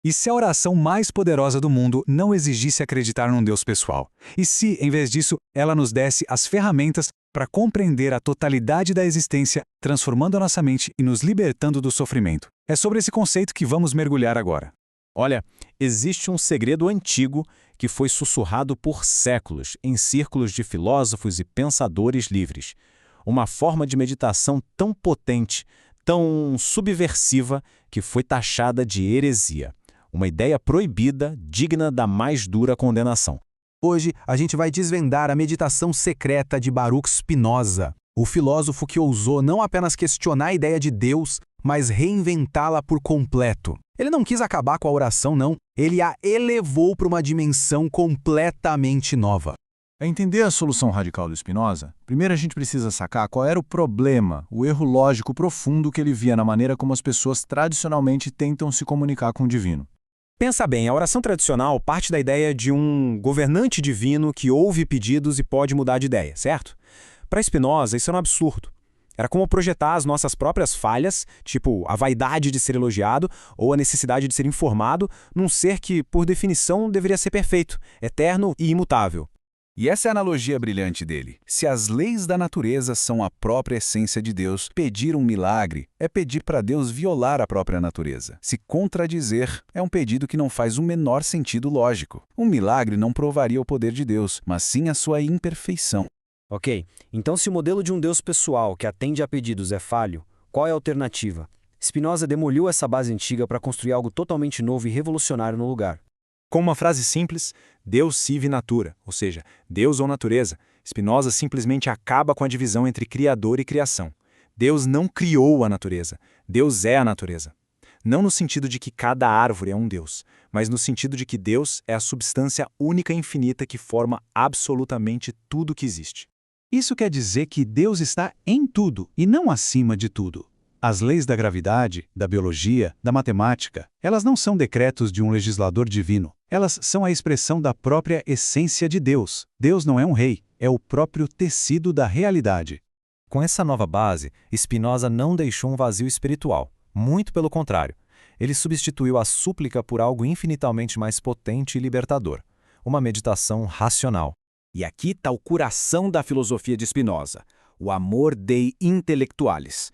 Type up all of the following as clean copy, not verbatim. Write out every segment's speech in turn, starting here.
E se a oração mais poderosa do mundo não exigisse acreditar num Deus pessoal? E se, em vez disso, ela nos desse as ferramentas para compreender a totalidade da existência, transformando a nossa mente e nos libertando do sofrimento? É sobre esse conceito que vamos mergulhar agora. Olha, existe um segredo antigo que foi sussurrado por séculos em círculos de filósofos e pensadores livres. Uma forma de meditação tão potente, tão subversiva, que foi taxada de heresia. Uma ideia proibida, digna da mais dura condenação. Hoje, a gente vai desvendar a meditação secreta de Baruch Spinoza, o filósofo que ousou não apenas questionar a ideia de Deus, mas reinventá-la por completo. Ele não quis acabar com a oração, não. Ele a elevou para uma dimensão completamente nova. Para entender a solução radical do Spinoza, primeiro a gente precisa sacar qual era o problema, o erro lógico profundo que ele via na maneira como as pessoas tradicionalmente tentam se comunicar com o divino. Pensa bem, a oração tradicional parte da ideia de um governante divino que ouve pedidos e pode mudar de ideia, certo? Para Spinoza, isso era um absurdo. Era como projetar as nossas próprias falhas, tipo a vaidade de ser elogiado ou a necessidade de ser informado, num ser que, por definição, deveria ser perfeito, eterno e imutável. E essa é a analogia brilhante dele. Se as leis da natureza são a própria essência de Deus, pedir um milagre é pedir para Deus violar a própria natureza. Se contradizer é um pedido que não faz o menor sentido lógico. Um milagre não provaria o poder de Deus, mas sim a sua imperfeição. Ok, então se o modelo de um Deus pessoal que atende a pedidos é falho, qual é a alternativa? Spinoza demoliu essa base antiga para construir algo totalmente novo e revolucionário no lugar. Com uma frase simples, Deus sive natura, ou seja, Deus ou natureza, Spinoza simplesmente acaba com a divisão entre criador e criação. Deus não criou a natureza, Deus é a natureza. Não no sentido de que cada árvore é um Deus, mas no sentido de que Deus é a substância única e infinita que forma absolutamente tudo que existe. Isso quer dizer que Deus está em tudo e não acima de tudo. As leis da gravidade, da biologia, da matemática, elas não são decretos de um legislador divino. Elas são a expressão da própria essência de Deus. Deus não é um rei, é o próprio tecido da realidade. Com essa nova base, Spinoza não deixou um vazio espiritual. Muito pelo contrário. Ele substituiu a súplica por algo infinitamente mais potente e libertador. Uma meditação racional. E aqui está o coração da filosofia de Spinoza, o amor dei intellectualis.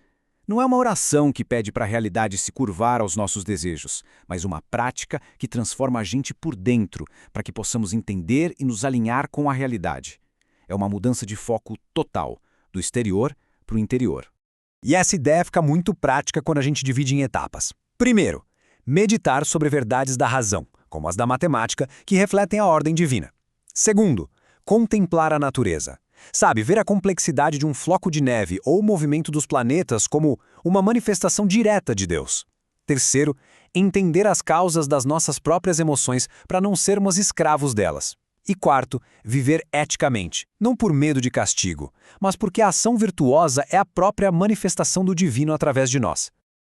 Não é uma oração que pede para a realidade se curvar aos nossos desejos, mas uma prática que transforma a gente por dentro, para que possamos entender e nos alinhar com a realidade. É uma mudança de foco total, do exterior para o interior. E essa ideia fica muito prática quando a gente divide em etapas. Primeiro, meditar sobre verdades da razão, como as da matemática, que refletem a ordem divina. Segundo, contemplar a natureza. Sabe, ver a complexidade de um floco de neve ou o movimento dos planetas como uma manifestação direta de Deus. Terceiro, entender as causas das nossas próprias emoções para não sermos escravos delas. E quarto, viver eticamente, não por medo de castigo, mas porque a ação virtuosa é a própria manifestação do divino através de nós.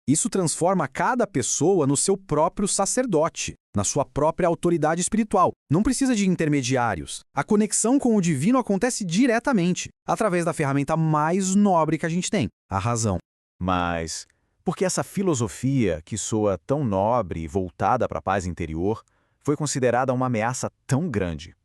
Isso transforma cada pessoa no seu próprio sacerdote, na sua própria autoridade espiritual. Não precisa de intermediários. A conexão com o divino acontece diretamente, através da ferramenta mais nobre que a gente tem, a razão. Mas por que essa filosofia, que soa tão nobre e voltada para a paz interior, foi considerada uma ameaça tão grande?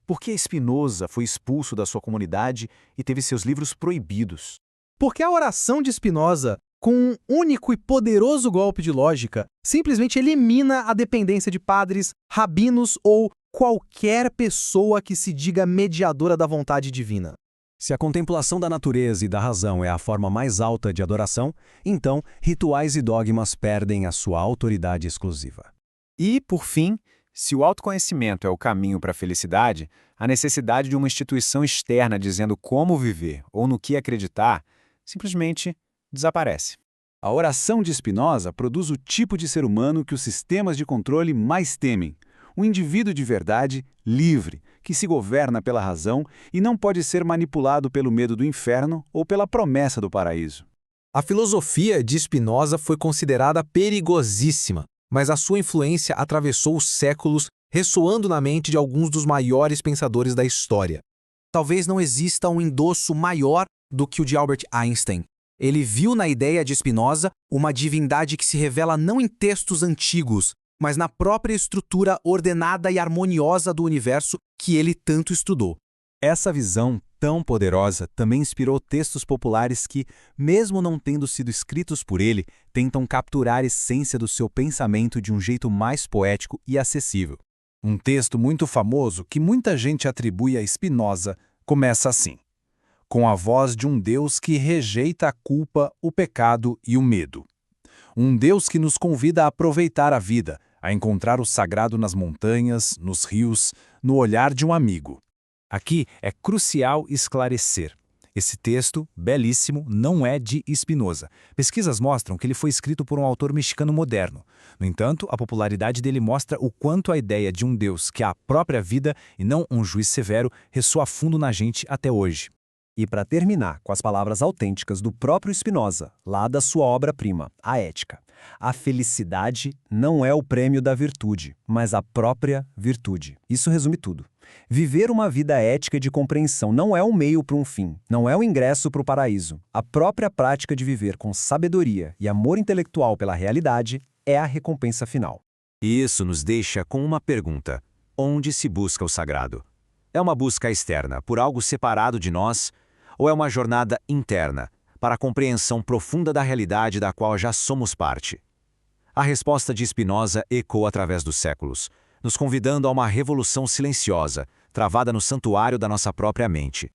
Por que Spinoza foi expulso da sua comunidade e teve seus livros proibidos? Porque a oração de Spinoza, com um único e poderoso golpe de lógica, simplesmente elimina a dependência de padres, rabinos ou qualquer pessoa que se diga mediadora da vontade divina. Se a contemplação da natureza e da razão é a forma mais alta de adoração, então rituais e dogmas perdem a sua autoridade exclusiva. E, por fim, se o autoconhecimento é o caminho para a felicidade, a necessidade de uma instituição externa dizendo como viver ou no que acreditar simplesmente desaparece. A oração de Spinoza produz o tipo de ser humano que os sistemas de controle mais temem. Um indivíduo de verdade, livre, que se governa pela razão e não pode ser manipulado pelo medo do inferno ou pela promessa do paraíso. A filosofia de Spinoza foi considerada perigosíssima, mas a sua influência atravessou os séculos, ressoando na mente de alguns dos maiores pensadores da história. Talvez não exista um endosso maior do que o de Albert Einstein. Ele viu na ideia de Spinoza uma divindade que se revela não em textos antigos, mas na própria estrutura ordenada e harmoniosa do universo que ele tanto estudou. Essa visão tão poderosa também inspirou textos populares que, mesmo não tendo sido escritos por ele, tentam capturar a essência do seu pensamento de um jeito mais poético e acessível. Um texto muito famoso que muita gente atribui a Spinoza começa assim: com a voz de um Deus que rejeita a culpa, o pecado e o medo. Um Deus que nos convida a aproveitar a vida, a encontrar o sagrado nas montanhas, nos rios, no olhar de um amigo. Aqui é crucial esclarecer. Esse texto, belíssimo, não é de Spinoza. Pesquisas mostram que ele foi escrito por um autor mexicano moderno. No entanto, a popularidade dele mostra o quanto a ideia de um Deus que é a própria vida e não um juiz severo ressoa fundo na gente até hoje. E para terminar com as palavras autênticas do próprio Spinoza, lá da sua obra-prima, A Ética. A felicidade não é o prêmio da virtude, mas a própria virtude. Isso resume tudo. Viver uma vida ética e de compreensão não é um meio para um fim, não é um ingresso para o paraíso. A própria prática de viver com sabedoria e amor intelectual pela realidade é a recompensa final. E isso nos deixa com uma pergunta: onde se busca o sagrado? É uma busca externa, por algo separado de nós, ou é uma jornada interna, para a compreensão profunda da realidade da qual já somos parte? A resposta de Spinoza ecoa através dos séculos, nos convidando a uma revolução silenciosa, travada no santuário da nossa própria mente.